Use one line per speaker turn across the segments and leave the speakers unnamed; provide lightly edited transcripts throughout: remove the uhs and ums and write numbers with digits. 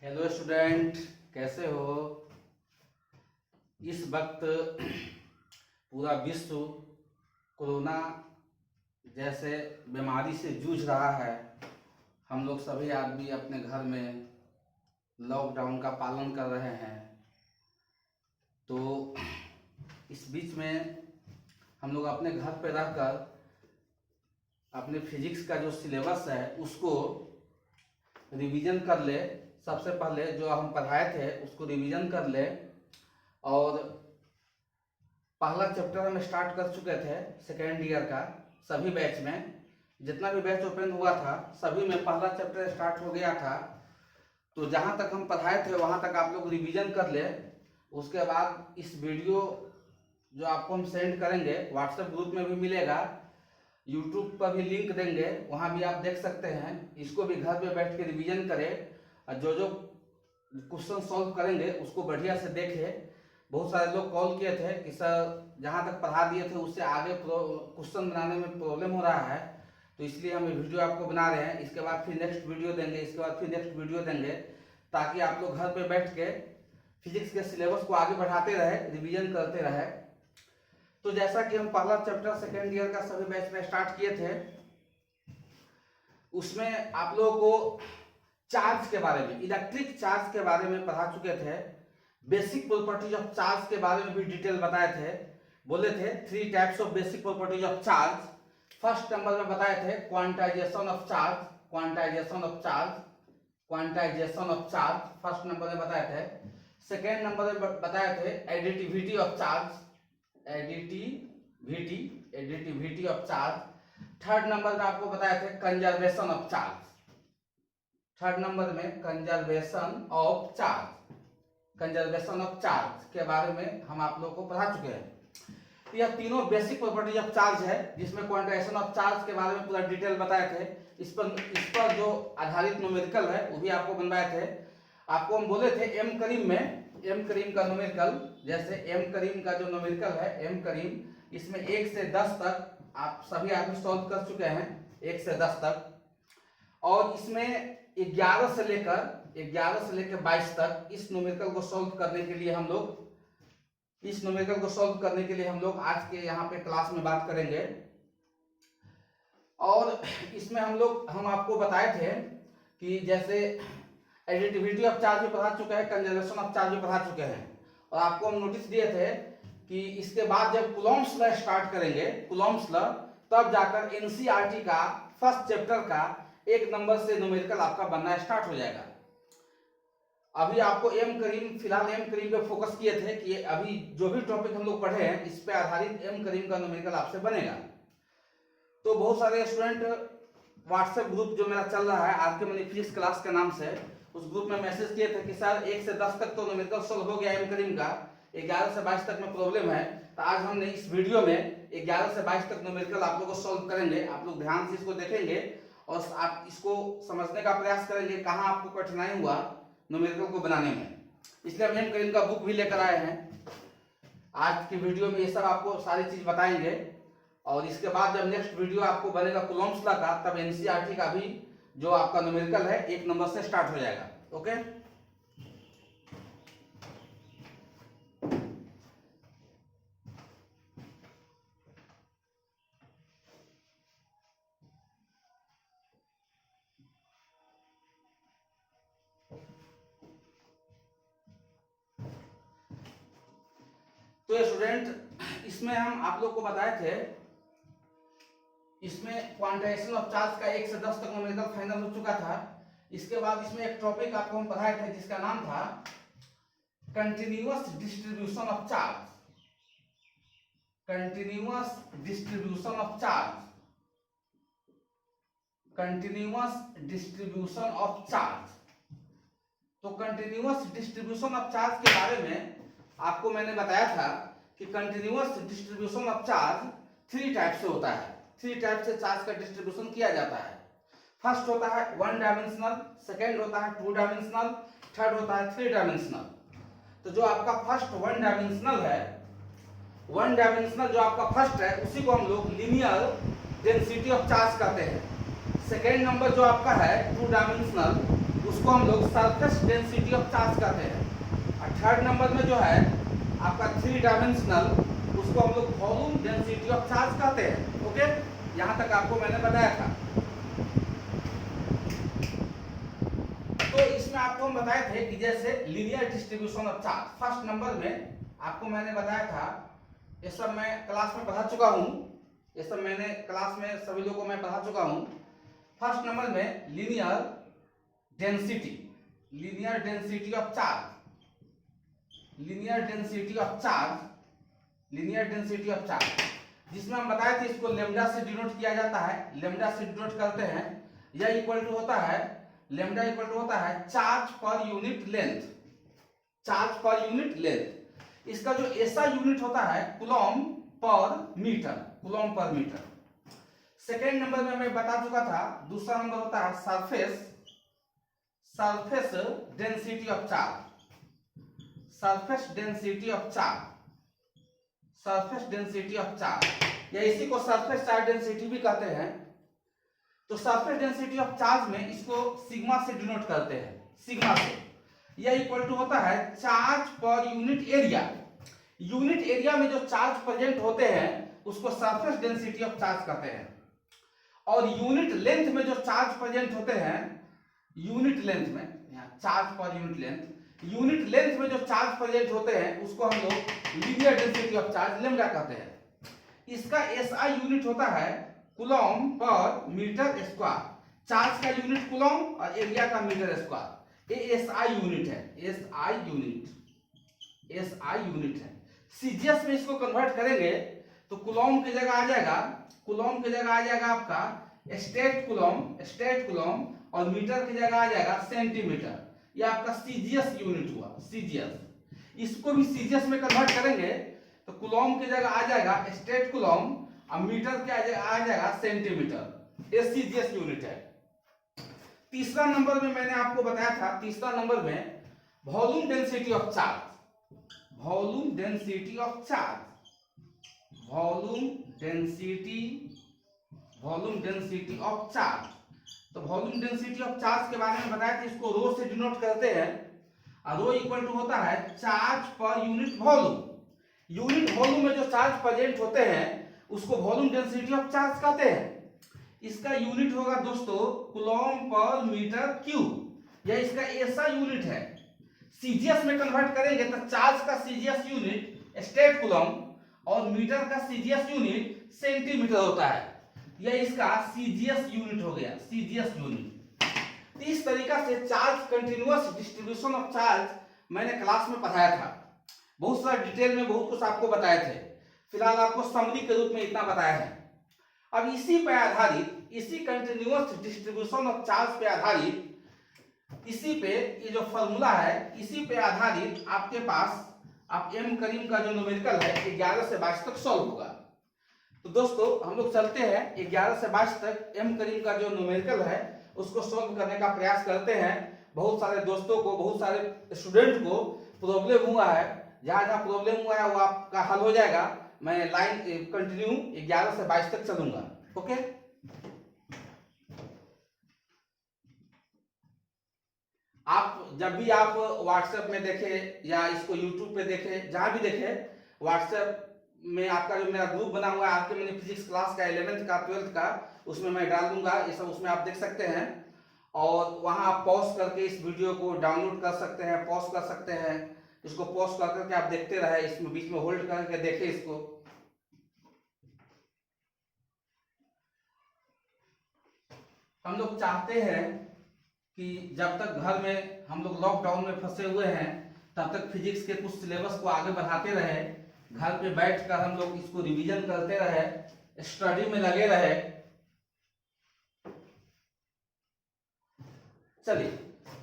Hello student, कैसे हो। इस वक्त पूरा विश्व कोरोना जैसे बीमारी से जूझ रहा है। हम लोग सभी आदमी अपने घर में लॉकडाउन का पालन कर रहे हैं। तो इस बीच में हम लोग अपने घर पे रहकर अपने फिजिक्स का जो सिलेबस है उसको रिवीजन कर ले। सबसे पहले जो हम पढ़ाए थे उसको रिवीजन कर ले। और पहला चैप्टर हम स्टार्ट कर चुके थे सेकेंड ईयर का। सभी बैच में जितना भी बैच ओपन हुआ था सभी में पहला चैप्टर स्टार्ट हो गया था। तो जहाँ तक हम पढ़ाए थे वहाँ तक आप लोग रिवीजन कर ले। उसके बाद इस वीडियो जो आपको हम सेंड करेंगे व्हाट्सएप ग्रुप में भी मिलेगा, यूट्यूब पर भी लिंक देंगे, वहाँ भी आप देख सकते हैं। इसको भी घर पे बैठ के रिवीजन करें और जो जो क्वेश्चन सॉल्व करेंगे उसको बढ़िया से देखें। बहुत सारे लोग कॉल किए थे कि सर जहाँ तक पढ़ा दिए थे उससे आगे क्वेश्चन बनाने में प्रॉब्लम हो रहा है, तो इसलिए हम ये वीडियो आपको बना रहे हैं। इसके बाद फिर नेक्स्ट वीडियो देंगे, इसके बाद फिर नेक्स्ट वीडियो देंगे, ताकि आप लोग घर पे बैठ के फिजिक्स के सिलेबस को आगे बढ़ाते रहे, रिवीजन करते रहे। तो जैसा कि हम पहला चैप्टर सेकेंड ईयर का सभी बैच में स्टार्ट किए थे, उसमें आप लोगों को चार्ज के बारे में, इलेक्ट्रिक चार्ज के बारे में पढ़ा चुके थे। बेसिक प्रॉपर्टीज ऑफ चार्ज के बारे में भी डिटेल बताए थे। बोले थे 3 types of basic properties of charge. First number में बताए थे quantization of charge, quantization of charge, quantization of charge first number में बताए थे। सेकेंड नंबर में बताए थे additivity of charge, additivity, additivity of charge. Third number में आपको बताए थे conservation of charge. Third number में conservation of charge, conservation of charge के बारे में हम आप लोगों को पढ़ा चुके हैं। यह तीनों बेसिक प्रॉपर्टीज ऑफ चार्ज है, जिसमें क्वांटाइजेशन ऑफ चार्ज के बारे में पूरा डिटेल बताए थे। इस पर जो आधारित न्यूमेरिकल है वो भी आपको बनवाए थे। आपको हम बोले थे एम करीम में, एम करीम का न्यूमेरिकल, जैसे एम करीम का जो न्यूमेरिकल है एम करीम, इसमें 1 से 10 तक आप सभी आदमी सॉल्व कर चुके हैं, 1 से 10 तक। और इसमें 11 से लेकर 22 तक इस न्यूमेरिकल को सॉल्व करने के लिए हम लोग, इस न्यूमेरिकल को सॉल्व करने के लिए हम लोग आज के यहाँ पे क्लास में बात करेंगे। और इसमें हम आपको बताए थे कि जैसे एडिटिविटी ऑफ चार्ज भी पढ़ा चुके हैं, कंजर्वेशन ऑफ चार्ज भी पढ़ा चुके हैं। और आपको हम नोटिस दिए थे कि इसके बाद जब कूलॉम्स लॉ स्टार्ट करेंगे, कूलॉम्स लॉ, तब जाकर एनसीईआरटी का फर्स्ट चैप्टर का 1 नंबर से न्यूमेरिकल आपका बनना स्टार्ट हो जाएगा। अभी आपको एम करीम, फिलहाल एम करीम पे फोकस किए थे कि अभी जो भी टॉपिक हम लोग पढ़े हैं इस पे आधारित एम करीम का न्यूमेरिकल आपसे बनेगा। तो बहुत सारे स्टूडेंट व्हाट्सएप ग्रुप जो मेरा चल रहा है आर के मनी फिजिक्स क्लास के नाम से, उस ग्रुप में मैसेज किए थे कि सर 1 से 10 तक तो न्यूमेरिकल सॉल्व हो गया एम करीम का, 11 से 22 तक में प्रॉब्लम है। तो आज हमने इस वीडियो में 11 से 22 तक न्यूमेरिकल आप लोगों को सॉल्व करेंगे। आप लोग ध्यान से इसको देखेंगे और आप इसको समझने का प्रयास करेंगे कहाँ आपको कठिनाई हुआ न्यूमेरिकल को बनाने में। इसलिए हम एम करीम का बुक भी लेकर आए हैं। आज की वीडियो में ये सब आपको सारी चीज बताएंगे। और इसके बाद जब नेक्स्ट वीडियो आपको बनेगा कूलॉम्स लॉ का, तब एनसीईआरटी का भी जो आपका न्यूमेरिकल है 1 नंबर से स्टार्ट हो जाएगा। ओके, तो स्टूडेंट इसमें हम आप लोग को बताए थे, इसमें क्वांटाइजेशन ऑफ चार्ज का 1 से 10 तक न्यूमेरिकल फाइनल हो चुका था। इसके बाद इसमें एक टॉपिक आपको हम पढ़ाए थे जिसका नाम था continuous distribution of charge, continuous distribution of charge, continuous distribution of charge. तो कंटिन्यूअस डिस्ट्रीब्यूशन ऑफ चार्ज के बारे में आपको मैंने बताया था कि continuous distribution of charge 3 type से होता है। 3 टाइप से चार्ज का डिस्ट्रीब्यूशन किया जाता है। फर्स्ट होता है 1 डायमेंशनल, सेकेंड होता है 2 डायमेंशनल, थर्ड होता है 3 डायमेंशनल। तो जो आपका फर्स्ट 1 डायमेंशनल है, 1 डायमेंशनल जो आपका फर्स्ट है उसी को हम लोग लीनियर डेंसिटी ऑफ चार्ज कहते हैं। सेकेंड नंबर जो आपका है 2 डायमेंशनल, उसको हम लोग सरफेस डेंसिटी ऑफ चार्ज कहते हैं। और थर्ड नंबर में जो है आपका 3 डायमेंशनल, उसको हम लोग वॉल्यूम डेंसिटी ऑफ चार्ज कहते हैं। ओके, यहाँ तक आपको मैंने बताया था। तो इसमें आपको हम बताए थे कि जैसे linear distribution of charge, first number में आपको मैंने बताया था, ये सब मैं क्लास में पढ़ा चुका हूँ, ये सब मैंने क्लास में सभी लोगों को मैं पढ़ा चुका हूँ। फर्स्ट नंबर में linear density, linear density of charge, linear density of charge, linear density of charge, जिसमें हम बताए थे इसको लेमडा से डिनोट किया जाता है, लेमडा से डिनोट करते हैं। यह इक्वल टू होता है, लेमडा इक्वल टू होता है charge per unit length, charge per unit length. इसका जो ऐसा यूनिट होता है कूलॉम पर मीटर, कूलॉम पर मीटर। सेकेंड नंबर में मैं बता चुका था, दूसरा नंबर होता है surface, surface density of charge, surface density of charge, surface density of charge, या इसी को सरफेस चार्ज डेंसिटी भी कहते हैं। तो सरफेस डेंसिटी ऑफ चार्ज में इसको सिग्मा से डिनोट करते हैं, सिग्मा से। यह इक्वल टू होता है charge per unit area, unit area में जो चार्ज प्रेजेंट होते हैं उसको सरफेस डेंसिटी ऑफ चार्ज कहते हैं। और यूनिट लेंथ में जो चार्ज प्रेजेंट होते हैं, यूनिट लेंथ में, यहाँ charge per unit length, unit length में जो चार्ज प्रेजेंट होते हैं उसको हम लोग linear density of charge lambda कहते हैं। इसका एसआई यूनिट होता है कूलॉम पर मीटर स्क्वायर, चार्ज का यूनिट कूलॉम और एरिया का मीटर स्क्वायर, ये एसआई यूनिट है, एसआई यूनिट, एसआई यूनिट है। सीजीएस में इसको कन्वर्ट करेंगे तो कूलॉम की जगह आ जाएगा, कूलॉम की जगह आ जाएगा आपका स्टेट कूलॉम, स्टेट कूलॉम, और मीटर की जगह आ जाएगा सेंटीमीटर। ये आपका सीजीएस यूनिट हुआ, सीजीएस। इसको भी सीजीएस में कन्वर्ट करेंगे तो कूलॉम की जगह आ जाएगा स्टेट कूलॉम और मीटर के आ जाएगा सेंटीमीटर, ये सीजीएस यूनिट है। तीसरा नंबर में मैंने आपको बताया था, तीसरा नंबर में volume density of charge, volume density of charge, volume density, volume density of charge. तो वॉल्यूम डेंसिटी ऑफ चार्ज के बारे में बताया था, इसको रो से डिनोट करते हैं, और रो इक्वल टू होता है charge per unit volume. Unit volume में जो चार्ज प्रेजेंट होते हैं उसको वॉल्यूम डेंसिटी ऑफ चार्ज कहते हैं। इसका यूनिट होगा दोस्तों कूलॉम पर मीटर क्यूब, यह इसका ऐसा यूनिट है। सीजीएस में कन्वर्ट करेंगे तो चार्ज का सीजीएस यूनिट स्टेट कूलॉम और मीटर का सीजीएस यूनिट सेंटीमीटर होता है, यह इसका सीजीएस यूनिट हो गया, सीजीएस यूनिट। इस तरीका से charge continuous distribution of charge मैंने क्लास में पढ़ाया था, बहुत सारा डिटेल में बहुत कुछ आपको बताए थे। फिलहाल आपको समरी के रूप में इतना बताया है। अब इसी पे आधारित, इसी कंटिन्यूअस डिस्ट्रीब्यूशन ऑफ चार्ज पे आधारित, इसी पे ये जो फॉर्मूला है, इसी पे आधारित आपके पास आप एम करीम का जो न्यूमेरिकल है 11 से 22 तक सॉल्व होगा। तो दोस्तों हम लोग चलते हैं 11 से 22 तक एम करीम का जो न्यूमेरिकल है उसको सॉल्व करने का प्रयास करते हैं। बहुत सारे दोस्तों को, बहुत सारे स्टूडेंट को प्रॉब्लम हुआ है, जहां जहां प्रॉब्लम हुआ है वो आपका हल हो जाएगा। मैं लाइन कंटिन्यू 11 से 22 तक चलूंगा। ओके, आप जब भी आप व्हाट्सएप में देखें या इसको यूट्यूब पे देखें, जहां भी देखें, व्हाट्सएप में आपका जो मेरा ग्रुप बना हुआ है आपके मैंने फिजिक्स क्लास का 11th का 12th का, उसमें मैं डाल दूंगा, ये सब उसमें आप देख सकते हैं। और वहां आप पॉज करके इस वीडियो को डाउनलोड कर सकते हैं, पॉज कर सकते हैं, इसको पॉज कर करके आप देखते रहे, इसमें बीच में होल्ड करके देखें इसको। हम लोग चाहते हैं कि जब तक घर में हम लोग लॉकडाउन में फंसे हुए हैं तब तक फिजिक्स के कुछ सिलेबस को आगे बढ़ाते रहे, घर पे बैठकर हम लोग इसको रिवीजन करते रहे, स्टडी में लगे रहे। चलिए,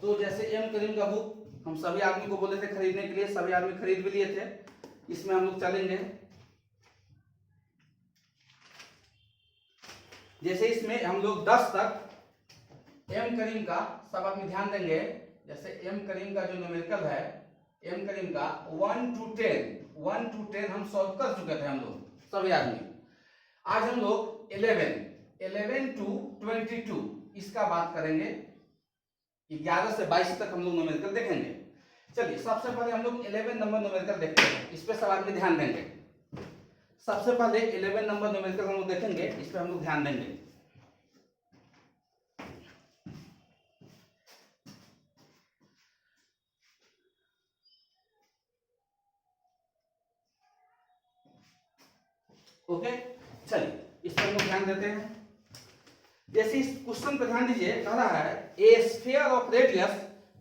तो जैसे एम करीम का बुक हम सभी आदमी को बोले थे खरीदने के लिए, सभी आदमी खरीद भी लिए थे। इसमें हम लोग चलेंगे, जैसे इसमें हम लोग 10 तक एम करीम का सब आदमी ध्यान देंगे। जैसे एम करीम का जो न्यूमेरिकल है, एम करीम का 1 to 10 हम सॉल्व कर चुके थे हम लोग सभी आदमी। आज हम लोग 11 to 22 इसका बात करेंगे। 11 से 22 तक हम लोग न्यूमेरिकल देखेंगे। चलिए सबसे पहले हम लोग 11 नंबर न्यूमेरिकल देखते हैं, इस पे सवाल में ध्यान देंगे। सबसे पहले 11 नंबर न्यूमेरिकल हम लोग देखेंगे, इस पे हम लोग ध्यान देंगे। ओके, चलिए इस पर हम लोग ध्यान देते हैं। जैसे इस क्वेश्चन पर ध्यान दीजिए, कह रहा है ए sphere of radius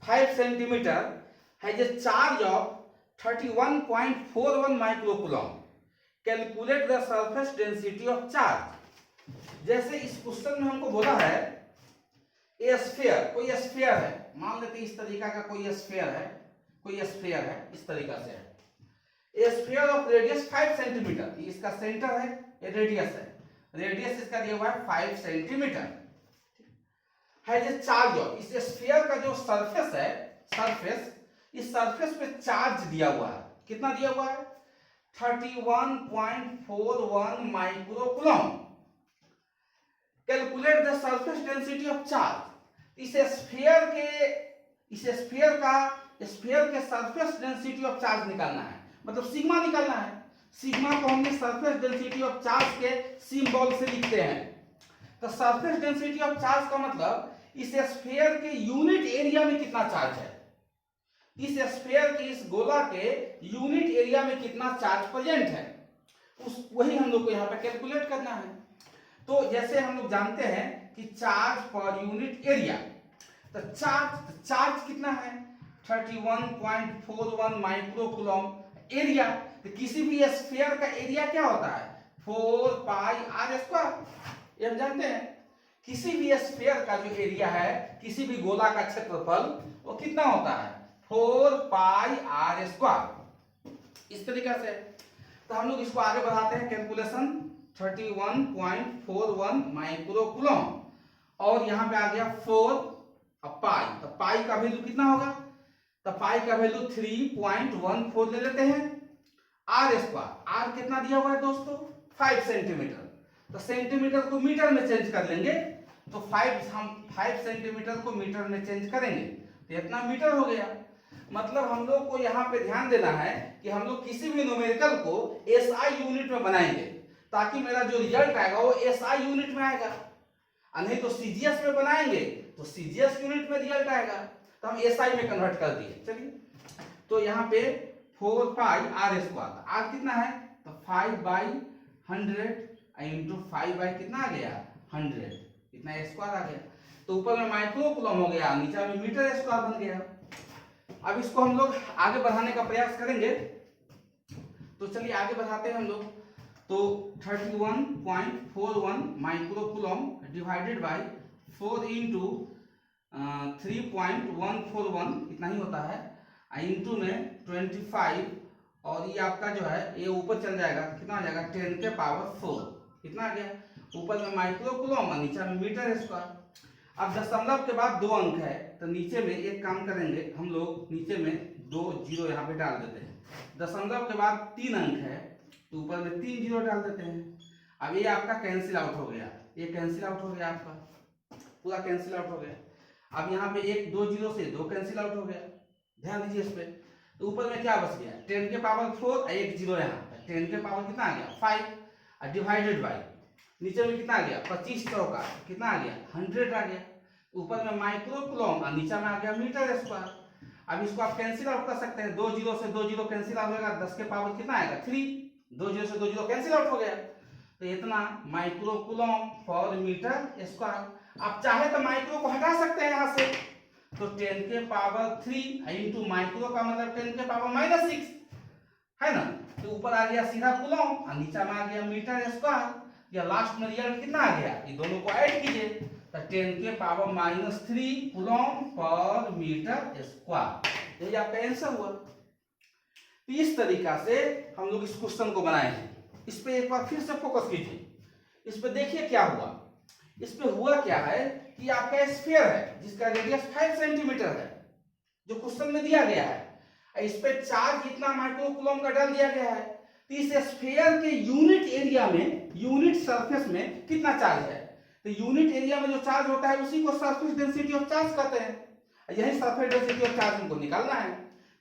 5 centimetre has a charge of 31.41 microcoulomb, calculate the surface density of charge. जैसे इस क्वेश्चन में हमको बोला है ए स्फीयर, कोई स्फीयर है, मान लेते हैं इस तरीका का कोई स्फीयर है, कोई स्फीयर है इस तरीका से है। ए स्फीयर ऑफ रेडियस 5 सेंटीमीटर, इसका सेंटर है, ये रेडियस है, रेडियस इसका दिया हुआ है 5 सेंटीमीटर, है जो चार्ज ऑफ, इस स्फीयर का जो सरफेस है, सरफेस, इस सरफेस पे चार्ज दिया हुआ है, कितना दिया हुआ है 31.41 microcoulomb, calculate the surface density of charge. इस स्फीयर के सरफेस डेंसिटी ऑफ चार्ज निकालना है, मतलब सिग्मा निकालना है। सिग्मा को हमने सरफेस डेंसिटी ऑफ चार्ज के सिंबल से लिखते हैं। तो सरफेस डेंसिटी ऑफ चार्ज का मतलब इस स्फीयर के यूनिट एरिया में कितना चार्ज है, इस स्फीयर के, इस गोला के यूनिट एरिया में कितना चार्ज प्रेजेंट है, वही हम लोग को यहाँ पे कैलकुलेट करना है। तो जैसे हम लोग जानते हैं कि चार्ज पर यूनिट एरिया, तो चार्ज कितना है 31.41 माइक्रोकूलम एरिया। तो किसी भी स्फीयर का एरिया क्या होता है 4 पाई आर स्क्वायर, ये हम जानते हैं। किसी भी स्फीयर का जो एरिया है, किसी भी गोला का क्षेत्रफल, वो कितना होता है 4 पाई आर स्क्वायर, इस तरीके से। तो हम लोग इसको आगे बढ़ाते हैं, कैलकुलेशन 31.41 माइक्रोकूलम, और यहां पे आ गया 4 पाई, तो पाई का वैल्यू कितना होगा, तो पाई का वैल्यू 3.14 ले लेते हैं। आर स्क्वायर, आर कितना दिया हुआ है दोस्तों 5 सेंटीमीटर, तो सेंटीमीटर को मीटर में चेंज कर लेंगे, तो 5 सेंटीमीटर को मीटर में चेंज करेंगे तो इतना मीटर हो गया। मतलब हम लोग को यहाँ पे ध्यान देना है कि हम लोग किसी भी न्यूमेरिकल को एसआई यूनिट में बनाएंगे, ताकि मेरा जो रिजल्ट आएगा वो एसआई यूनिट में आएगा, नहीं तो सीजीएस में बनाएंगे तो सीजीएस यूनिट में रिजल्ट आएगा। तो हम एसआई में कन्वर्ट कर दिए। चलिए, तो यहाँ पे 4 पाई आर स्क्वायर, आर कितना है तो 5/100 इंटू 5 कितना आ गया 100, इतना स्क्वायर आ गया। तो ऊपर में माइक्रोकूलम हो गया, नीचे में मीटर स्क्वायर बन गया। अब इसको हम लोग आगे बढ़ाने का प्रयास करेंगे, तो चलिए आगे बढ़ाते हैं हम लोग। तो 31.41 माइक्रोकूलम डिवाइडेड बाय 4 इंटू 3.141 इतना ही होता है, इंटू में 25, और ये आपका जो है ये ऊपर चल जाएगा, कितना आ जाएगा 10 के पावर 4, कितना आ गया, ऊपर में माइक्रोकूलम और नीचे में मीटर स्क्वायर। अब दशमलव के बाद 2 अंक है, तो नीचे में एक काम करेंगे हम लोग, नीचे में 2 जीरो यहाँ पे डाल देते हैं। दशमलव के बाद 3 अंक है, तो ऊपर में 3 जीरो डाल देते हैं। अब ये आपका कैंसिल आउट हो गया, ये कैंसिल आउट हो गया, आपका पूरा कैंसिल आउट हो गया। अब यहाँ पे 1 2 जीरो से 2 कैंसिल आउट हो गया, ध्यान दीजिए इस पे। तो ऊपर में क्या बच गया 10 के पावर 4 और 1 जीरो यहाँ, 10 के पावर कितना आ गया 5, और डिवाइडेड बाय नीचे में कितना आ गया 25 चौका कितना आ गया 100 आ गया। ऊपर में माइक्रोकूलम और नीचे में आ गया मीटर स्क्वायर। अब इसको आप कैंसिल आउट कर सकते हैं, 2 जीरो से 2 जीरो कैंसिल आउट होगा, 10 के पावर कितना आएगा 3, 2 जीरो से 2 जीरो कैंसिल आउट हो गया, तो इतना माइक्रोकूलम पर मीटर स्क्वायर। आप चाहे तो माइक्रो को हटा सकते हैं यहाँ से, तो 10 के पावर 3 इंटू माइक्रो का मतलब 10 के पावर -6 है ना। तो ऊपर आ गया सीधा कूलम और नीचे में आ गया मीटर स्क्वायर, या लास्ट में रिजल्ट कितना आ गया, ये दोनों को ऐड कीजिए, तो 10 के power -3 coulomb per metre square, ये आपका आंसर हुआ। इस तरीका से हम लोग इस क्वेश्चन को बनाए हैं। इस पे एक बार फिर से फोकस कीजिए, इस पे देखिए क्या हुआ। इस पे हुआ क्या है कि आपका स्फीयर है जिसका रेडियस 5 सेंटीमीटर है, जो क्वेश्चन में दिया गया है, इस पे चार्ज इतना माइक्रोकूलम का डाल दिया गया है। तो इस स्फीयर के यूनिट एरिया में, यूनिट सरफेस में कितना चार्ज है, तो यूनिट एरिया में जो चार्ज होता है उसी को सरफेस डेंसिटी ऑफ चार्ज कहते हैं। यही सरफेस डेंसिटी ऑफ चार्ज हमको निकालना है।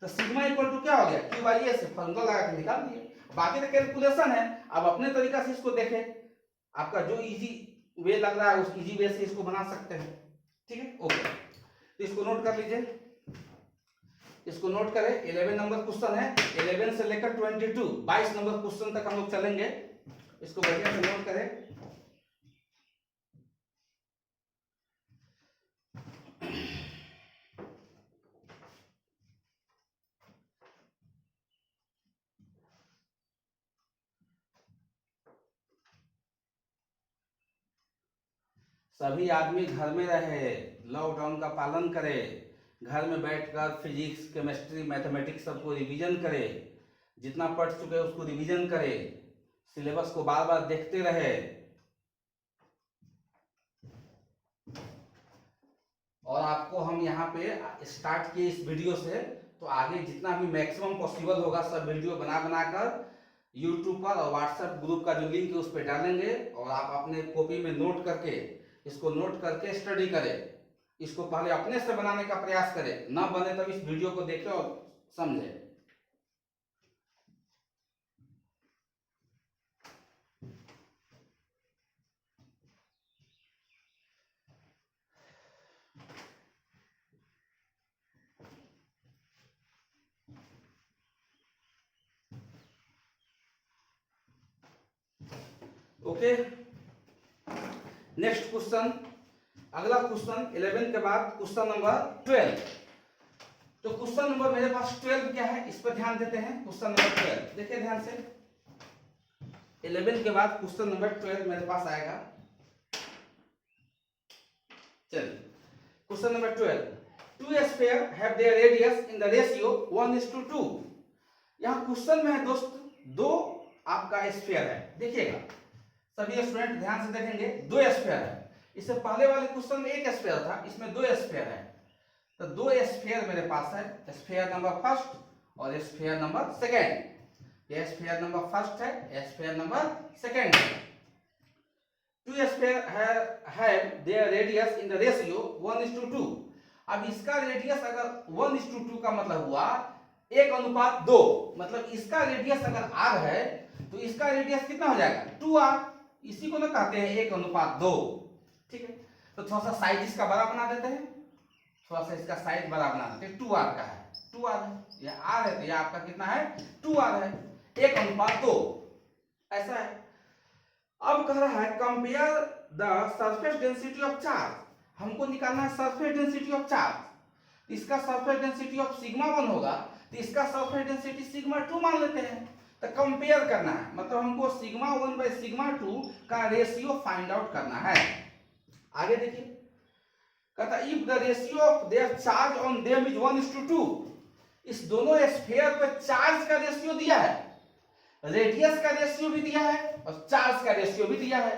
तो सिग्मा इक्वल टू क्या हो गया, क्यू बाई ए से फॉर्मूला लगा के निकाल दिए। बाकी तो कैलकुलेशन है, अब अपने तरीका से इसको देखें, आपका जो इजी वे लग रहा है उस इजी वे से इसको बना सकते हैं। ठीक है, ओके, तो इसको नोट कर लीजिए, इसको नोट करें। 11 नंबर क्वेश्चन है, 11 से लेकर 22 नंबर क्वेश्चन तक हम लोग चलेंगे, इसको बढ़िया से नोट करें। सभी आदमी घर में रहे, लॉकडाउन का पालन करे, घर में बैठकर फिजिक्स, केमिस्ट्री, मैथमेटिक्स सबको रिवीजन करे, जितना पढ़ चुके हैं उसको रिवीजन करे, सिलेबस को बार बार देखते रहे। और आपको हम यहाँ पे स्टार्ट किए इस वीडियो से, तो आगे जितना भी मैक्सिमम पॉसिबल होगा सब वीडियो बना बनाकर यूट्यूब पर और व्हाट्सएप ग्रुप का जो लिंक है उस पर डालेंगे, और आप अपने कॉपी में नोट करके, इसको नोट करके स्टडी करें। इसको पहले अपने से बनाने का प्रयास करें, ना बने तब इस वीडियो को देखें और समझें। ओके, नेक्स्ट क्वेश्चन, अगला क्वेश्चन 11 के बाद क्वेश्चन नंबर 12। तो क्वेश्चन नंबर मेरे पास 12 क्या है, इस पर ध्यान देते हैं। क्वेश्चन नंबर 12 देखिए ध्यान से, 11 के बाद क्वेश्चन नंबर 12 मेरे पास आएगा। चलिए, question number 12, two sphere have their radius in the ratio 1:2। यहाँ क्वेश्चन में है दोस्त, दो आपका स्फीयर है, देखिएगा सभी स्टूडेंट ध्यान से देखेंगे, दो स्फीयर है। इससे पहले वाले क्वेश्चन में एक स्फीयर था, इसमें दो स्फीयर है। तो दो स्फीयर मेरे पास है, स्फीयर नंबर फर्स्ट और स्फीयर नंबर सेकेंड। ये स्फीयर नंबर फर्स्ट है, स्फीयर नंबर सेकेंड है। Two sphere have their radius in the ratio 1:2। अब इसका रेडियस अगर 1:2 का मतलब हुआ 1:2, मतलब इसका रेडियस अगर r है तो इसका रेडियस कितना हो जाएगा 2r। इसी को ना कहते हैं 1:2। ठीक है, तो थोड़ा सा साइज इसका बड़ा बना देते हैं, थोड़ा सा इसका साइज बड़ा बना देते हैं। 2r का है, 2r है, ये r है, तो ये आपका कितना है 2r है, 1:2 ऐसा है। अब कह रहा है compare the surface density of charge, हमको निकालना है सरफेस डेंसिटी ऑफ चार्ज। इसका सरफेस डेंसिटी ऑफ सिग्मा 1 होगा, तो इसका सरफेस डेंसिटी सिग्मा 2 मान लेते हैं। तो कंपेयर करना है, मतलब हमको सिग्मा 1 बाई सिग्मा 2 का रेशियो फाइंड आउट करना है। आगे देखिए, कहता if the ratio of their charge on them is 1:2, इस दोनों स्फीयर पे चार्ज का रेशियो दिया है, रेडियस का रेशियो भी दिया है और चार्ज का रेशियो भी दिया है।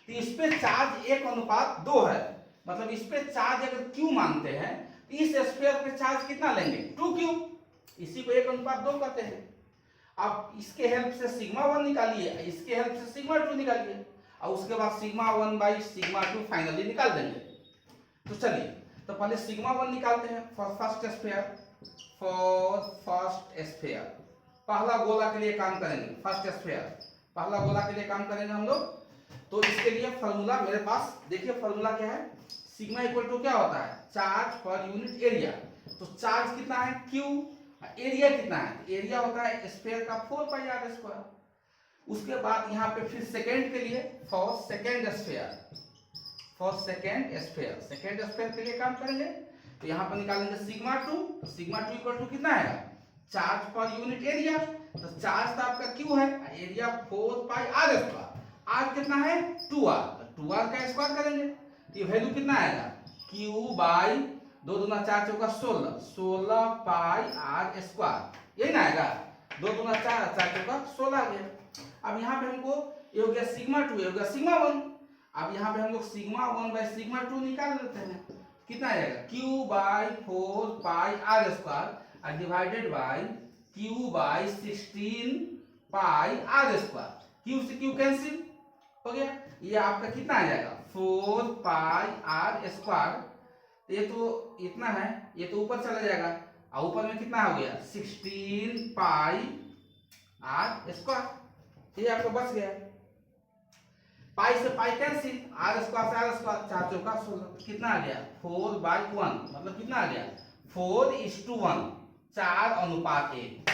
तो इस पे चार्ज 1:2 है, मतलब इस पे चार्ज अगर Q मानते हैं तो इस स्फीयर पे चार्ज कितना लेंगे 2Q, इसी को 1:2 कहते हैं। अब इसके हेल्प से सिग्मा 1 निकालिए, इसके हेल्प से सिग्मा 2 निकालिए, और उसके बाद सिग्मा 1 बाई सिग्मा 2 फाइनली निकाल देंगे। तो चलिए, तो पहले सिग्मा 1 निकालते हैं for first sphere. For first sphere पहला गोला के लिए काम करेंगे, फर्स्ट स्फीयर पहला गोला के लिए काम करेंगे हम लोग। तो इसके लिए फॉर्मूला मेरे पास देखिए, फॉर्मूला क्या है, सिग्मा इक्वल टू क्या होता है चार्ज पर यूनिट एरिया। तो चार्ज कितना है Q, एरिया कितना है, एरिया होता है स्फीयर का 4πr²। उसके बाद यहाँ पे फिर सेकेंड के लिए for second sphere, for second sphere, second sphere के लिए काम करेंगे। तो यहाँ पर निकालेंगे सिग्मा 2, तो सिग्मा 2 इक्वल टू कितना है चार्ज पर यूनिट एरिया। तो चार्ज तो आपका Q है, एरिया 4πr², r कितना है 2r, 2r का स्क्वायर करेंगे तो ये वैल्यू कितना आएगा Q बाई 2 दूना 4 चौका 16, 16πr², यही ना आएगा, 2 दूना 4, 4 चौका 16 आ गया। अब यहाँ पे हमको ये हो गया सिग्मा 2, ये हो गया सिग्मा 1। अब यहाँ पे हम लोग सिग्मा 1 बाई सिग्मा 2 निकाल लेते हैं, कितना आएगा Q by 4πr² divided by Q by 16πr²। Q से Q कैंसिल हो गया, ये आपका कितना आ जाएगा 4πr²। तो ये तो इतना है, ये तो ऊपर चला जाएगा, और ऊपर में कितना हो गया 16 पाई आर स्क्वायर, ये आपको बच गया। पाई से पाई कैंसिल, आर स्क्वायर से आर स्क्वायर, 4 चौका 16, कितना आ गया 4/1, मतलब कितना आ गया 4:1, 4:1।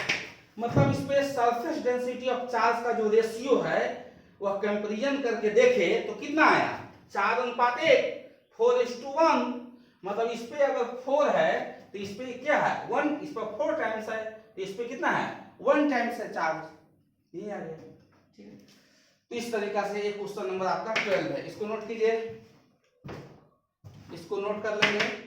मतलब इस पे सरफेस डेंसिटी ऑफ चार्ज का जो रेशियो है वह कंपेरिजन करके देखे तो कितना आया 4:1, 4:1। मतलब इस पे अगर 4 है तो इस पे क्या है 1, इस पर 4 टाइम्स है, तो इस पे कितना है 1 टाइम्स है चार्ज, ये आ गया। ठीक है, तो इस तरीका से एक क्वेश्चन नंबर आपका 12 है, इसको नोट कीजिए, इसको नोट कर लेंगे।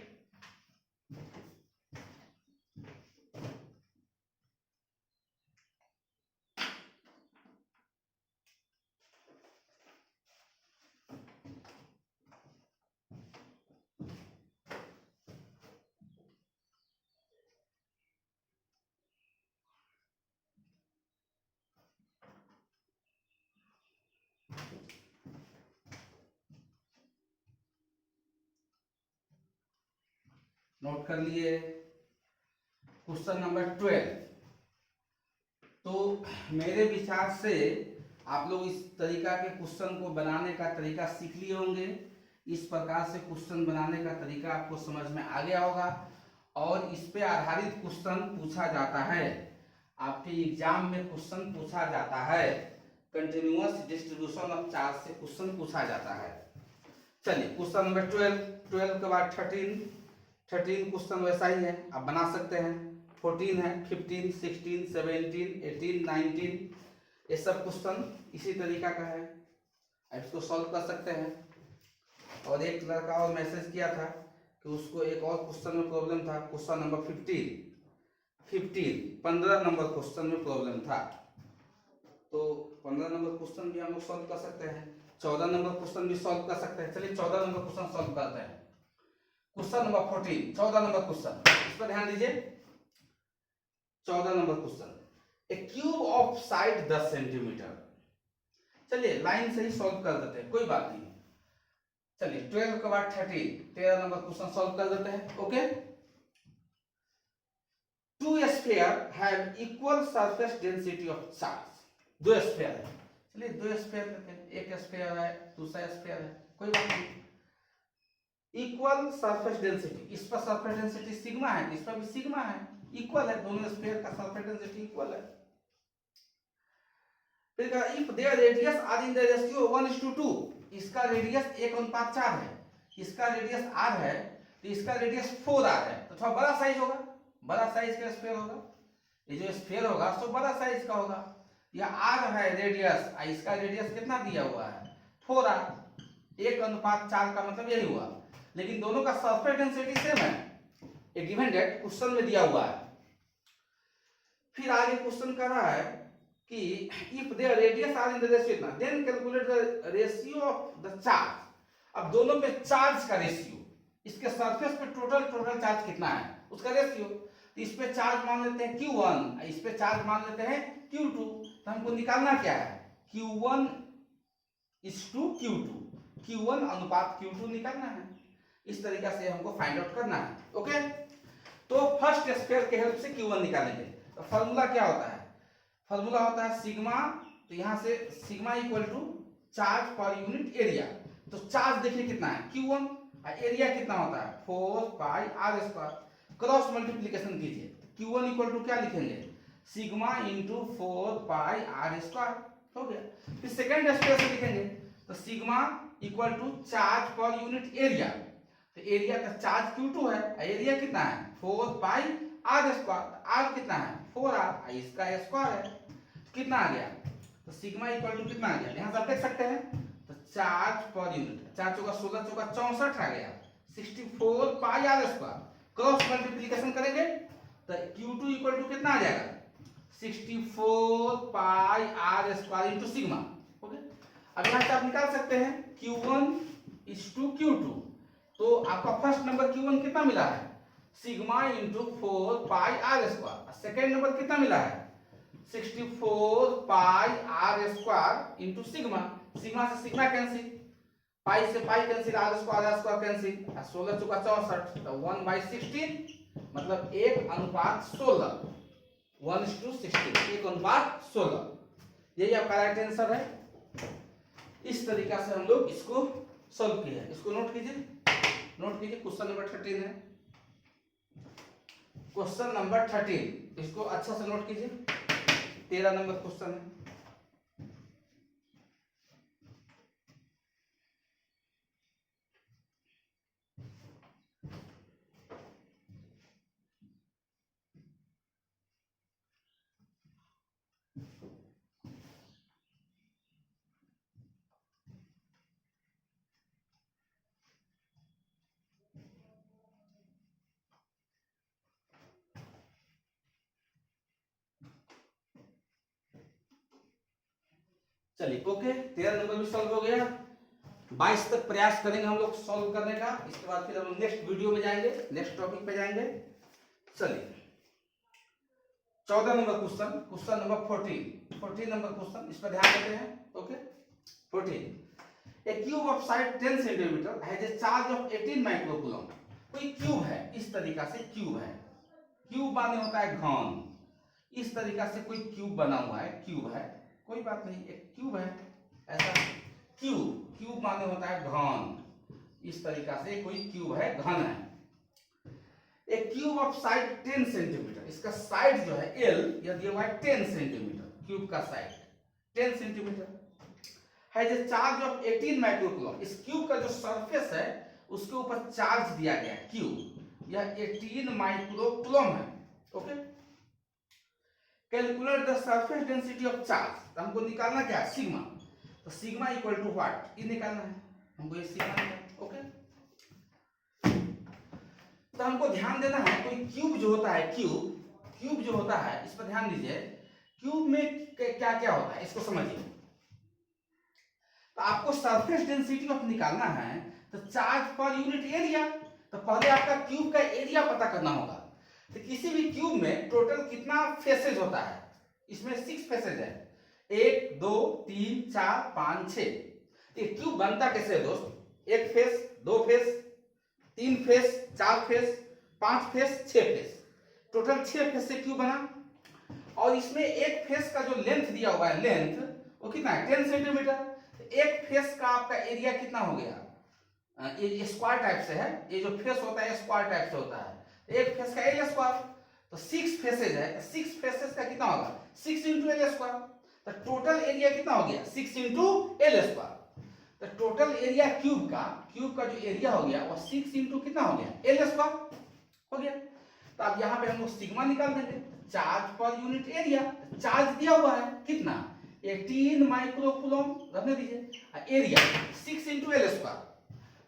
नोट कर लिए क्वेश्चन नंबर 12। तो मेरे विचार से आप लोग इस तरीका के क्वेश्चन को बनाने का तरीका सीख लिए होंगे। इस प्रकार से क्वेश्चन बनाने का तरीका आपको समझ में आ गया होगा, और इस पे आधारित क्वेश्चन पूछा जाता है, आपके एग्जाम में क्वेश्चन पूछा जाता है, कंटिन्यूअस डिस्ट्रीब्यूशन ऑफ चार्ज से क्वेश्चन पूछा जाता है। चलिए क्वेश्चन नंबर 12, 12 के बाद 13 क्वेश्चन वैसा ही है, आप बना सकते हैं। 14 है, 15, 16, 17, 18, 19, ये सब क्वेश्चन इसी तरीका का है, आप इसको सॉल्व कर सकते हैं। और एक लड़का और मैसेज किया था कि उसको एक और क्वेश्चन में प्रॉब्लम था, क्वेश्चन नंबर 15 नंबर क्वेश्चन में प्रॉब्लम था, तो 15 नंबर क्वेश्चन भी हम लोग सॉल्व कर सकते हैं, 14 नंबर क्वेश्चन भी सॉल्व कर सकते हैं। चलिए 14 नंबर क्वेश्चन सॉल्व करते हैं। क्वेश्चन नंबर 14, 14 नंबर क्वेश्चन, इस पर ध्यान दीजिए। 14 number question, A cube of side 10 centimetre. चलिए लाइन से ही सॉल्व कर देते हैं, कोई बात नहीं। चलिए 12 के बाद 13 नंबर क्वेश्चन सॉल्व कर देते हैं। Okay, two sphere have equal surface density of charge. दो स्फीयर है, चलिए दो स्फीयर लेते हैं, एक स्फीयर है दूसरा स्फीयर है, कोई बात नहीं। इक्वल सरफेस डेंसिटी, इस पर सरफेस डेंसिटी सिग्मा है, इस पर भी सिग्मा है, इक्वल है, दोनों स्फीयर का सरफेस डेंसिटी इक्वल है। फिर कहा if their radius are in the ratio 1:2, इसका रेडियस 1:4 है, इसका रेडियस r है, तो इसका रेडियस 4r है, तो थोड़ा बड़ा साइज होगा, बड़ा साइज का स्फीयर होगा, ये जो स्फीयर होगा सो बड़ा साइज का होगा। या r है रेडियस, इसका रेडियस कितना दिया हुआ है 4r, 1:4 का मतलब यही हुआ, लेकिन दोनों का सरफेस डेंसिटी सेम है, एक गिवन डेट क्वेश्चन में दिया हुआ है। फिर आगे क्वेश्चन कर रहा है कि if their radius are in the ratio, then calculate the ratio of the charge. अब दोनों पे चार्ज का रेशियो, इसके सरफेस पे टोटल चार्ज कितना है उसका रेशियो, तो इस पे चार्ज मान लेते हैं Q1, इस पे चार्ज मान लेते हैं Q2, तो हमको निकालना क्या है Q1 is to Q2, Q1 अनुपात Q2 निकालना है। इस तरीका से हमको फाइंड आउट करना है। ओके, तो फर्स्ट स्फीयर के हेल्प से Q1 निकालेंगे। तो फॉर्मूला क्या होता है, फॉर्मूला होता है सिग्मा, तो यहां से sigma equal to charge per unit area. तो चार्ज देखिए कितना है Q1, एरिया कितना होता है 4πr², क्रॉस मल्टीप्लीकेशन कीजिए, Q1 इक्वल टू क्या लिखेंगे सिग्मा इंटू 4πr², हो गया। फिर सेकेंड स्फीयर से लिखेंगे, तो sigma equal to charge per unit area, तो एरिया का चार्ज Q2 है, एरिया कितना है 4πr², r कितना है 4r, इसका स्क्वायर है, कितना आ गया, तो सिग्मा इक्वल टू कितना आ गया, यहां से आप देख सकते हैं, तो चार्ज पर यूनिट, 4 चौका 16 चौका 64 आ गया, 64πr², क्रॉस मल्टीप्लीकेशन करेंगे तो Q2 इक्वल टू कितना आ जाएगा 64πr² इंटू सिग्मा। ओके, अब यहां से आप निकाल सकते हैं Q1 is to Q2, तो आपका फर्स्ट नंबर Q1 कितना मिला है sigma into 4πr², second number कितना मिला है 64πr² इंटू सिग्मा, सिग्मा से सिग्मा कैंसिल, पाई से pi cancel, r square cancel, 16 चौका 64, तो 1/16 मतलब 1:16, 1:16, 1:16, यही आपका राइट आंसर है। इस तरीका से हम लोग इसको सॉल्व किए हैं। इसको नोट कीजिए, क्वेश्चन नंबर 13 है, क्वेश्चन नंबर 13, इसको अच्छा से नोट कीजिए, 13 नंबर क्वेश्चन है। चलिए ओके, 13 नंबर भी सॉल्व हो गया। 22 तक प्रयास करेंगे हम लोग सॉल्व करने का, इसके बाद फिर हम नेक्स्ट वीडियो में जाएंगे, नेक्स्ट टॉपिक पे जाएंगे। चलिए 14 number question, question number 14 number question, इस पर ध्यान देते हैं। Okay 14, A cube of side 10 centimetre has a charge of 18 microcoulomb. कोई क्यूब है, इस तरीका से क्यूब है, क्यूब माने होता है घन, इस तरीका से कोई क्यूब बना हुआ है, क्यूब है, कोई बात नहीं, एक क्यूब है ऐसा, क्यूब माने होता है घन, इस तरीका से कोई क्यूब है, घन है। एक क्यूब ऑफ साइड 10 सेंटीमीटर, इसका साइड जो है L यह दिया हुआ है 10 सेंटीमीटर, क्यूब का साइड 10 सेंटीमीटर है, जो चार्ज ऑफ 18 माइक्रोकूलम, इस क्यूब का जो सरफेस है उसके ऊपर चार्ज दिया गया है क्यूब, यह 18 माइक्रोकूलम है। Okay, calculate the surface density of charge, तो हमको निकालना क्या है, सिग्मा, तो सिग्मा इक्वल टू व्हाट, ये निकालना है हमको, ये सिग्मा निकालना। ओके, तो हमको ध्यान देना है, कोई क्यूब जो होता है, क्यूब जो होता है, इस पर ध्यान दीजिए, क्यूब में क्या क्या होता है इसको समझिए। तो आपको सरफेस डेंसिटी ऑफ निकालना है, तो चार्ज पर यूनिट एरिया, तो पहले आपका क्यूब का एरिया पता करना होगा। तो किसी भी क्यूब में टोटल कितना फेसेज होता है, इसमें 6 फेसेज है, 1 2 3 4 5 6। ये क्यूब बनता कैसे है दोस्त, 1 face, 2 face, 3 face, 4 face, 5 face, 6 face, total 6 face से क्यूब बना। और इसमें एक फेस का जो लेंथ दिया हुआ है, लेंथ वो कितना है, 10 सेंटीमीटर। एक फेस का आपका एरिया कितना हो गया, ये स्क्वायर टाइप से है, ये जो फेस होता है स्क्वायर टाइप से होता है, एक फेस का एल स्क्वायर, तो 6 फेसेज है, 6 फेसेज का कितना होगा, 6 इंटू एल स्क्वायर, तो टोटल एरिया कितना हो गया, 6 इंटू एल स्क्वायर। तो टोटल एरिया क्यूब का जो एरिया हो गया वो 6 इंटू कितना हो गया, एल स्क्वायर हो गया। तो अब यहाँ पे हम लोग सिग्मा निकाल देंगे, charge per unit area, charge दिया हुआ है कितना, 18 माइक्रोकूलम, रहने दीजिए, एरिया 6 इंटू एल स्क्वायर,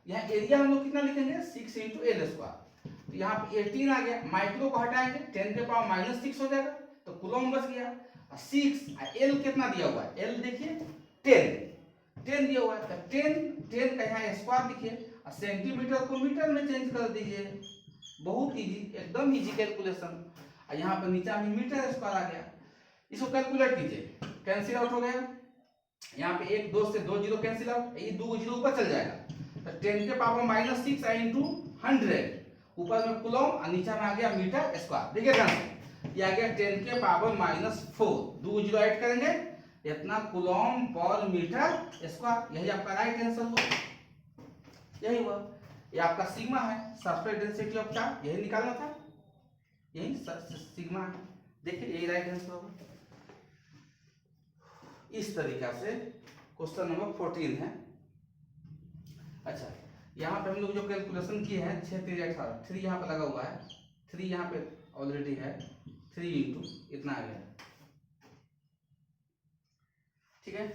यहाँ एरिया हम लोग कितना लिखेंगे, 6 इंटू एल स्क्वायर। तो यहाँ पे 18 आ गया, माइक्रो को हटाएंगे 10 के पावर -6 हो जाएगा, तो कूलम बच गया। 6 एल कितना दिया हुआ है, एल देखिए 10 दिया हुआ है, तो 10 का यहाँ स्क्वायर लिखिए, और सेंटीमीटर को मीटर में चेंज कर दीजिए, बहुत इजी, एकदम इजी कैलकुलेशन। और यहाँ पर नीचे में मीटर स्क्वायर आ गया, इसको कैलकुलेट कीजिए, कैंसिल आउट हो गया, यहाँ पे 1 2 से 2 जीरो कैंसिल आउट, ये 2 जीरो ऊपर चल जाएगा, तो 10 के पावर -6 इंटू 100, ऊपर में कूलम और नीचे में आ गया मीटर स्क्वायर। देखिए ध्यान से, ये आ गया 10 के पावर -4, 2 जीरो ऐड करेंगे, इतना कूलम पर मीटर स्क्वायर, यही आपका राइट आंसर हुआ, यही हुआ, ये आपका सिग्मा है, सरफेस डेंसिटी ऑफ चार्ज, यही निकालना था, यही सिग्मा है, देखिए यही राइट आंसर होगा। इस तरीका से क्वेश्चन नंबर 14 है। अच्छा, यहाँ पे हम लोग जो कैलकुलेशन किए हैं 6 3 18, 3 यहाँ पे लगा हुआ है, 3 यहाँ पे ऑलरेडी है, 3 इंटू इतना आ गया, ठीक है।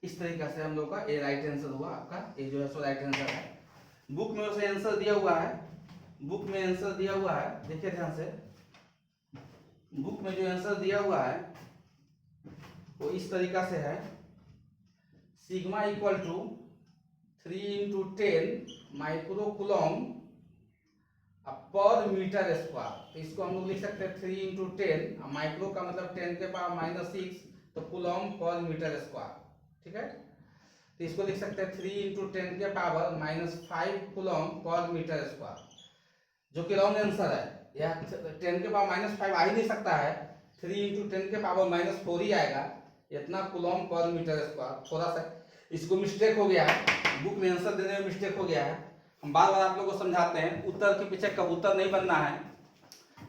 इस तरीका से हम लोग का ये राइट आंसर हुआ, आपका ये जो है सो राइट आंसर है। बुक में उसे आंसर दिया हुआ है, बुक में आंसर दिया हुआ है, देखिए ध्यान से, बुक में जो आंसर दिया हुआ है वो इस तरीका से है, sigma equal to 3 into 10 microcoulomb per metre square. तो इसको हम लोग लिख सकते हैं 3 इंटू 10, माइक्रो का मतलब 10 के पावर -6, तो कूलम पर मीटर स्क्वायर। ठीक है, तो इसको लिख सकते हैं 3 इंटू 10 के power -5 coulomb per metre square, जो कि रॉन्ग आंसर है। यह 10 के पावर -5 आ ही नहीं सकता है, 3 इंटू 10 के पावर -4 ही आएगा, इतना कूलम पर मीटर स्क्वायर। थोड़ा सा इसको मिस्टेक हो गया है, बुक में आंसर देने में मिस्टेक हो गया है। हम बार बार आप लोगों को समझाते हैं, उत्तर के पीछे कबूतर नहीं बनना है,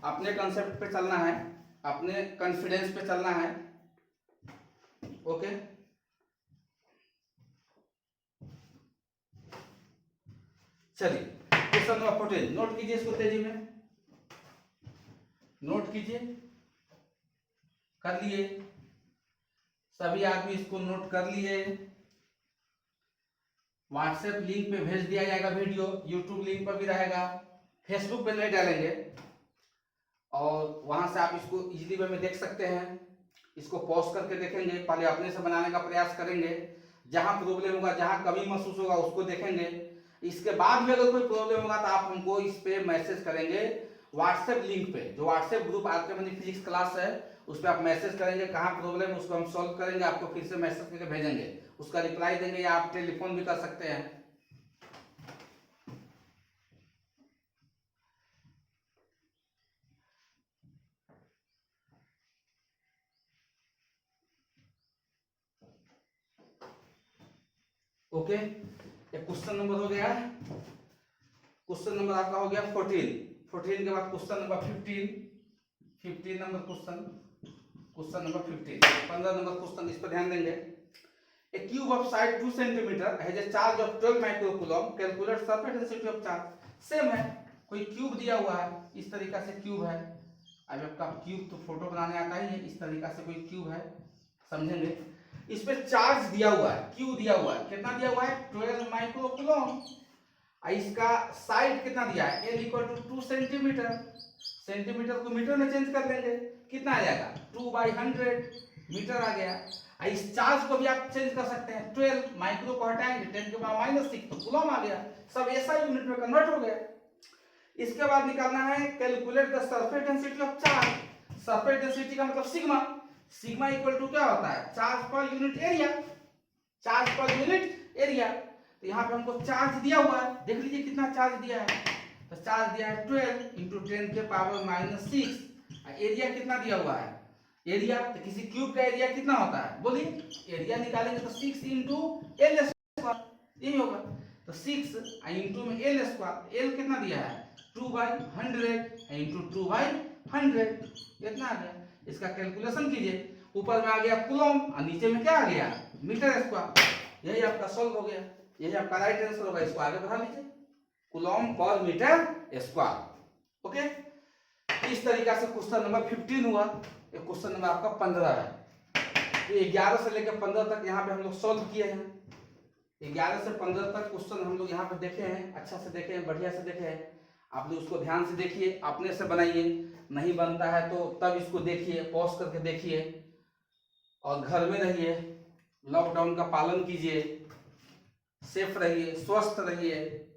अपने कंसेप्ट पे चलना है, अपने कॉन्फिडेंस पे चलना है। ओके, चलिए क्वेश्चन नंबर 14 नोट कीजिए, इसको तेजी में नोट कीजिए। कर लिए सभी आदमी, इसको नोट कर लिए। व्हाट्सएप लिंक पे भेज दिया जाएगा वीडियो, यूट्यूब लिंक पर भी रहेगा, फेसबुक पे नहीं डालेंगे, और वहां से आप इसको इजीली वे में देख सकते हैं। इसको पॉज करके देखेंगे, पहले अपने से बनाने का प्रयास करेंगे, जहां प्रॉब्लम होगा, जहां कमी महसूस होगा उसको देखेंगे। इसके बाद में अगर कोई प्रॉब्लम होगा तो आप हमको इस पे मैसेज करेंगे व्हाट्सएप लिंक पे, जो WhatsApp group RK Mani physics class है, उस पर आप मैसेज करेंगे, कहाँ प्रॉब्लम है उसको हम सॉल्व करेंगे, आपको फिर से मैसेज करके भेजेंगे, उसका रिप्लाई देंगे, या आप टेलीफोन भी कर सकते हैं। ओके, ये क्वेश्चन नंबर हो गया। क्वेश्चन नंबर आपका हो गया 14 के बाद question number 15 number question number 15 number question, इस पर ध्यान देंगे। A cube of side 2 cm has a charge of 12 microcoulomb. Calculate surface density of charge. Same है, कोई क्यूब दिया हुआ है, इस तरीका से क्यूब है। अब आपका क्यूब तो फोटो बनाने आता ही है, इस तरीका से कोई क्यूब है, समझेंगे। इस पे चार्ज दिया हुआ है, क्यू दिया हुआ है, कितना दिया हुआ है 12 माइक्रोकूलम। इसका साइड कितना दिया है, n equal to 2 centimetre, centimetre को मीटर में चेंज कर लेंगे, कितना आ जाएगा 2/100 मीटर आ गया। इस चार्ज को भी आप चेंज कर सकते हैं, 12 माइक्रो को हटाएंगे 10 के पावर -6 तो कूलम आ गया, सब ऐसा यूनिट में कन्वर्ट हो गया। इसके बाद निकालना है calculate the surface density of charge. Surface density का मतलब सिग्मा, सिग्मा इक्वल टू क्या होता है, charge per unit area, charge per unit area. तो यहाँ पे हमको चार्ज दिया हुआ है, देख लीजिए कितना चार्ज दिया है, तो चार्ज दिया है 12 इंटू 10 के पावर -6। एरिया कितना दिया हुआ है, एरिया तो किसी क्यूब का एरिया कितना होता है, बोलिए, एरिया निकालेंगे तो 6 इंटू एल स्क्वायर, यही होगा। तो 6 इंटू में एल स्क्वायर, एल कितना दिया है 2/100 इंटू 2/100, इतना आ गया। इसका कैलकुलेशन कीजिए, ऊपर में आ गया कूलम और नीचे में क्या आ गया मीटर स्क्वायर, यही आपका सॉल्व हो गया, यही आपका राइट आंसर होगा। इसको आगे बढ़ा लीजिए, coulomb per metre square. Okay, इस तरीका से क्वेश्चन नंबर 15 हुआ। ये क्वेश्चन नंबर आपका 15 है। ये 11 से लेकर 15 तक यहाँ पे हम लोग सॉल्व किए हैं। 11 से 15 तक क्वेश्चन हम लोग यहाँ पे देखे हैं, अच्छा से देखे हैं, बढ़िया से देखे हैं। आप लोग उसको ध्यान से देखिए, अपने से बनाइए, नहीं बनता है तो तब इसको देखिए, पॉज करके देखिए, और घर में रहिए, लॉकडाउन का पालन कीजिए, सेफ रहिए, स्वस्थ रहिए।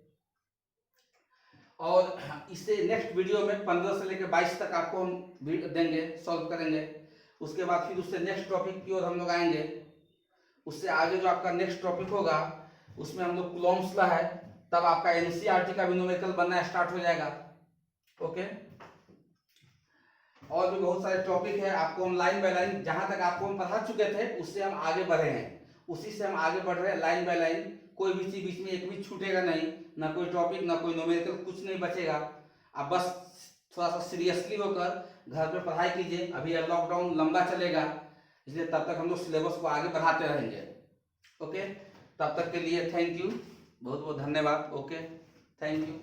और इससे नेक्स्ट वीडियो में 15 से लेकर 22 तक आपको हम देंगे, सॉल्व करेंगे। उसके बाद फिर उससे नेक्स्ट टॉपिक की ओर हम लोग आएंगे। उससे आगे जो आपका नेक्स्ट टॉपिक होगा उसमें हम लोग कूलॉम्स लॉ है, तब आपका एनसीईआरटी का भी न्यूमेरिकल बनना स्टार्ट हो जाएगा। ओके, और भी बहुत सारे टॉपिक है, आपको हम लाइन बाय लाइन जहां तक आपको हम पढ़ा चुके थे उससे हम आगे बढ़े हैं, उसी से हम आगे बढ़ रहे हैं लाइन बाय लाइन। कोई भी चीज बीच में एक भी छूटेगा नहीं, ना कोई टॉपिक, ना कोई न्यूमेरिकल, कुछ नहीं बचेगा। आप बस थोड़ा सा सीरियसली होकर घर पे पढ़ाई कीजिए। अभी यह लॉकडाउन लंबा चलेगा, इसलिए तब तक हम लोग सिलेबस को आगे बढ़ाते रहेंगे। ओके, तब तक के लिए थैंक यू, बहुत बहुत धन्यवाद। Okay, thank you.